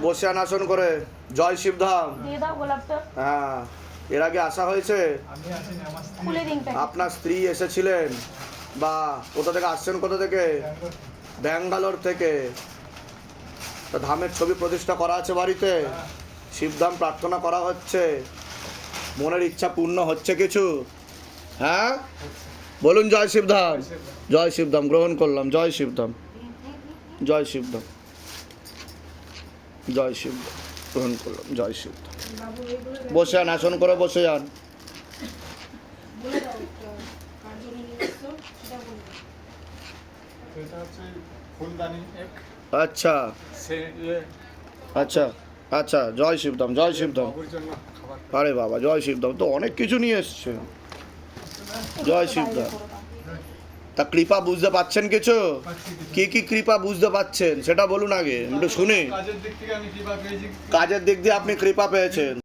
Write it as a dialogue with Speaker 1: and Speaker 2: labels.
Speaker 1: বসিয়ান আসন করে জয় শিবধাম।
Speaker 2: দিয়ে দাও গোলাপটা।
Speaker 1: হ্যাঁ, এর আগে আসা হয়েছে?
Speaker 3: আমি আসিনি, আমার স্ত্রী
Speaker 2: খুলে দিন প্যাকেট।
Speaker 1: আপনার স্ত্রী এসেছিলেন? বা কোথা থেকে আসছেন? কোথা থেকে? ব্যাঙ্গালোর থেকে। তা ধামের ছবি প্রতিষ্ঠা করা আছে বাড়িতে? শিবধাম প্রার্থনা করা হচ্ছে, মনের ইচ্ছা পূর্ণ হচ্ছে কিছু? হ্যাঁ বলুন জয় শিবধাম। জয় শিবধাম গ্রহণ করলাম। জয় শিবধাম, জয় শিবধাম, জয় শিবধাম গ্রহণ করলাম। জয় শিবধাম। বসে যান, আসন করে বসে যান।
Speaker 3: এটা হচ্ছে ফুলদানি এক
Speaker 1: আচ্ছা
Speaker 3: সে
Speaker 1: আচ্ছা আচ্ছা, জয় শিবধাম, জয় শিবধাম।
Speaker 3: বাবুর জন্য খাবার
Speaker 1: আরে বাবা, জয় শিবধাম তো অনেক কিছু নিয়ে এসছে। জয় শিবধাম। তা কৃপা বুঝতে পাচ্ছেন কিছু?
Speaker 3: পাচ্ছি কিছু।
Speaker 1: কি কি কৃপা বুঝতে পাচ্ছেন সেটা বলুন আগে, একটু শুনি।
Speaker 3: কাজের দিক থেকে আমি কৃপা পেয়েছি।
Speaker 1: কাজের দিক দিয়ে আপনি কৃপা পেয়েছেন।